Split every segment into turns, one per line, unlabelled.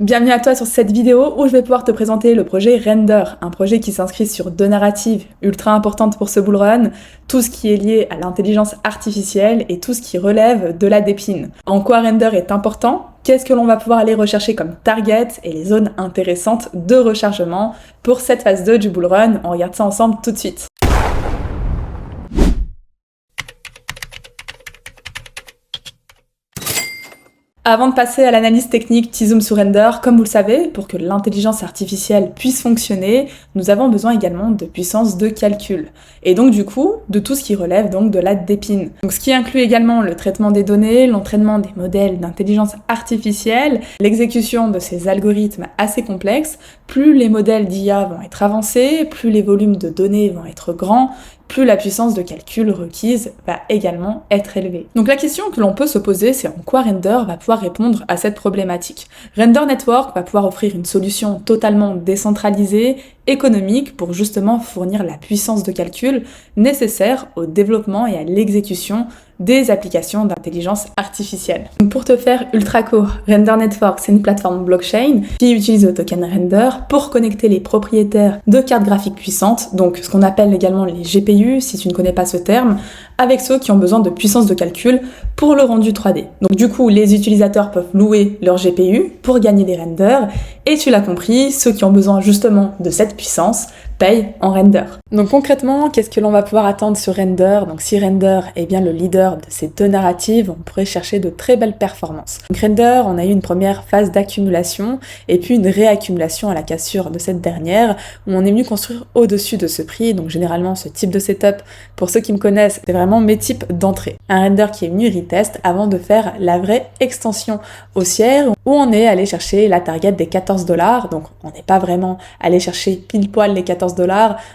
Bienvenue à toi sur cette vidéo où je vais pouvoir te présenter le projet Render, un projet qui s'inscrit sur deux narratives ultra importantes pour ce bullrun, tout ce qui est lié à l'intelligence artificielle et tout ce qui relève de la dépine. En quoi Render est important? Qu'est-ce que l'on va pouvoir aller rechercher comme target et les zones intéressantes de rechargement pour cette phase 2 du bullrun? On regarde ça ensemble tout de suite. Avant de passer à l'analyse technique T-Zoom sur Render, comme vous le savez, pour que l'intelligence artificielle puisse fonctionner, nous avons besoin également de puissance de calcul. Et donc du coup, de tout ce qui relève donc de la dépine. Donc ce qui inclut également le traitement des données, l'entraînement des modèles d'intelligence artificielle, l'exécution de ces algorithmes assez complexes. Plus les modèles d'IA vont être avancés, plus les volumes de données vont être grands, plus la puissance de calcul requise va également être élevée. Donc la question que l'on peut se poser, c'est en quoi Render va pouvoir répondre à cette problématique. Render Network va pouvoir offrir une solution totalement décentralisée, économique, pour justement fournir la puissance de calcul nécessaire au développement et à l'exécution des applications d'intelligence artificielle. Donc pour te faire ultra court, Render Network, c'est une plateforme blockchain qui utilise le token Render pour connecter les propriétaires de cartes graphiques puissantes, donc ce qu'on appelle également les GPU, si tu ne connais pas ce terme, avec ceux qui ont besoin de puissance de calcul pour le rendu 3D. Donc du coup, les utilisateurs peuvent louer leur GPU pour gagner des renders, et tu l'as compris, ceux qui ont besoin justement de cette puissance payent en render. Donc concrètement, qu'est-ce que l'on va pouvoir attendre sur Render? Donc si Render est bien le leader de ces deux narratives, on pourrait chercher de très belles performances. Donc Render, on a eu une première phase d'accumulation et puis une réaccumulation à la cassure de cette dernière, où on est venu construire au-dessus de ce prix. Donc généralement, ce type de setup, pour ceux qui me connaissent, c'est vraiment mes types d'entrée. Un render qui est venu retest avant de faire la vraie extension haussière, où on est allé chercher la target des $14. Donc on n'est pas vraiment allé chercher pile poil les $14,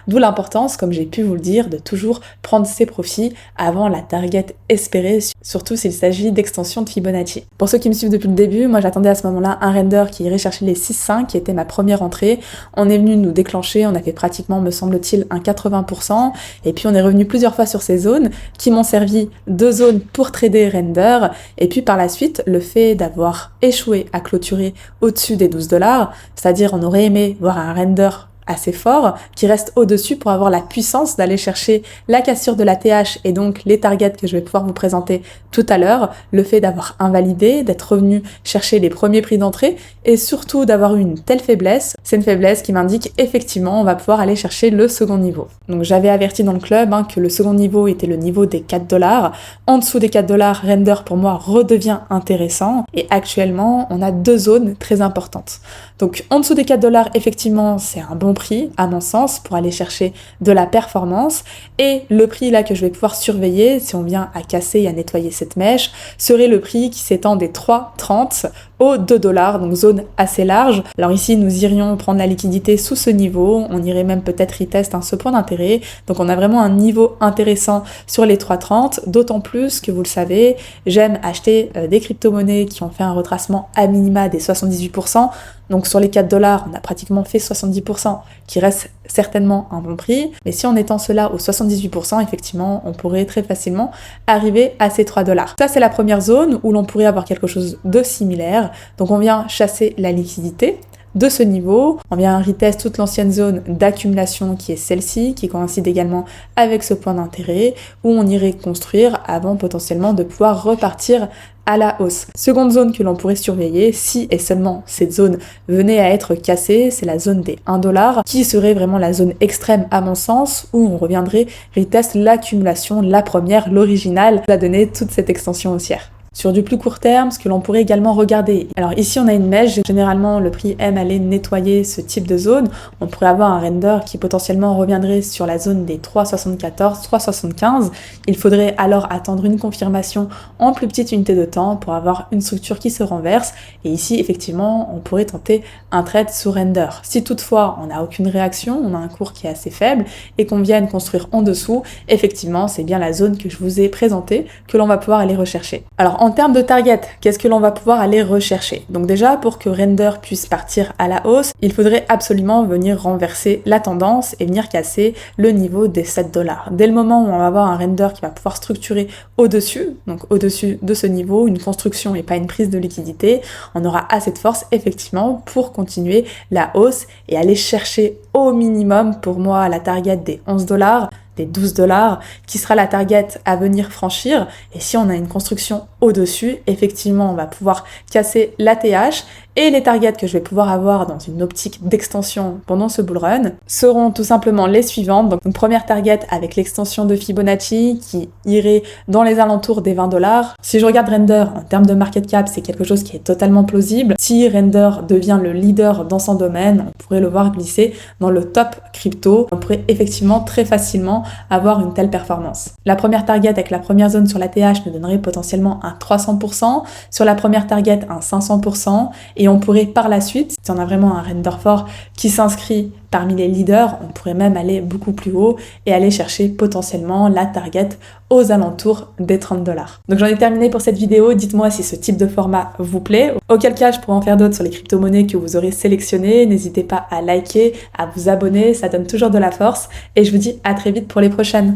d'où l'importance, comme j'ai pu vous le dire, de toujours prendre ses profits avant la target espérée, surtout s'il s'agit d'extension de Fibonacci. Pour ceux qui me suivent depuis le début, moi j'attendais à ce moment-là un render qui irait chercher les 6,5, qui était ma première entrée. On est venu nous déclencher, on a fait pratiquement, me semble-t-il, un 80%, et puis on est revenu plusieurs fois sur ces zones qui m'ont servi de zones pour trader render, et puis par la suite, le fait d'avoir échoué à clôturer au-dessus des $12, c'est-à-dire on aurait aimé voir un render assez fort, qui reste au-dessus pour avoir la puissance d'aller chercher la cassure de la TH et donc les targets que je vais pouvoir vous présenter tout à l'heure, le fait d'avoir invalidé, d'être revenu chercher les premiers prix d'entrée et surtout d'avoir eu une telle faiblesse, c'est une faiblesse qui m'indique effectivement on va pouvoir aller chercher le second niveau. Donc j'avais averti dans le club que le second niveau était le niveau des $4. En dessous des $4, Render pour moi redevient intéressant et actuellement on a deux zones très importantes. Donc en dessous des $4, effectivement c'est un bon prix, à mon sens, pour aller chercher de la performance. Et le prix là que je vais pouvoir surveiller, si on vient à casser et à nettoyer cette mèche, serait le prix qui s'étend des 3,30 aux $2, donc zone assez large. Alors ici, nous irions prendre la liquidité sous ce niveau, on irait même peut-être retest ce point d'intérêt. Donc on a vraiment un niveau intéressant sur les 3,30, d'autant plus que vous le savez, j'aime acheter des crypto-monnaies qui ont fait un retracement à minima des 78%. Donc sur les $4, on a pratiquement fait 70%, qui reste certainement un bon prix. Mais si en étant cela aux 78%, effectivement, on pourrait très facilement arriver à ces $3. Ça, c'est la première zone où l'on pourrait avoir quelque chose de similaire. Donc on vient chasser la liquidité de ce niveau, on vient retest toute l'ancienne zone d'accumulation qui est celle-ci, qui coïncide également avec ce point d'intérêt, où on irait construire avant potentiellement de pouvoir repartir à la hausse. Seconde zone que l'on pourrait surveiller, si et seulement cette zone venait à être cassée, c'est la zone des $1, qui serait vraiment la zone extrême à mon sens, où on reviendrait retest l'accumulation, la première, l'originale, qui a donné toute cette extension haussière. Sur du plus court terme, ce que l'on pourrait également regarder. Alors ici on a une mèche, généralement le prix aime aller nettoyer ce type de zone. On pourrait avoir un render qui potentiellement reviendrait sur la zone des 3,74, 3,75. Il faudrait alors attendre une confirmation en plus petite unité de temps pour avoir une structure qui se renverse. Et ici effectivement on pourrait tenter un trade sous render. Si toutefois on n'a aucune réaction, on a un cours qui est assez faible et qu'on vienne construire en dessous, effectivement c'est bien la zone que je vous ai présentée que l'on va pouvoir aller rechercher. Alors En termes de target, qu'est-ce que l'on va pouvoir aller rechercher? Donc déjà, pour que Render puisse partir à la hausse, il faudrait absolument venir renverser la tendance et venir casser le niveau des 7 $. Dès le moment où on va avoir un Render qui va pouvoir structurer au-dessus, donc au-dessus de ce niveau, une construction et pas une prise de liquidité, on aura assez de force effectivement pour continuer la hausse et aller chercher au minimum pour moi la target des 11 $, des 12 $, qui sera la target à venir franchir. Et si on a une construction au-dessus, effectivement, on va pouvoir casser l'ATH. Et les targets que je vais pouvoir avoir dans une optique d'extension pendant ce bull run seront tout simplement les suivantes. Donc, une première target avec l'extension de Fibonacci qui irait dans les alentours des 20 $. Si je regarde Render en termes de market cap, c'est quelque chose qui est totalement plausible. Si Render devient le leader dans son domaine, on pourrait le voir glisser dans le top crypto. On pourrait effectivement très facilement avoir une telle performance. La première target avec la première zone sur l'ATH nous donnerait potentiellement un 300%, sur la première target un 500%, et on pourrait par la suite, si on a vraiment un render fort qui s'inscrit parmi les leaders, on pourrait même aller beaucoup plus haut et aller chercher potentiellement la target aux alentours des 30 $. Donc j'en ai terminé pour cette vidéo, dites-moi si ce type de format vous plaît, auquel cas je pourrais en faire d'autres sur les crypto-monnaies que vous aurez sélectionnées, n'hésitez pas à liker, à vous abonner, ça donne toujours de la force, et je vous dis à très vite pour les prochaines.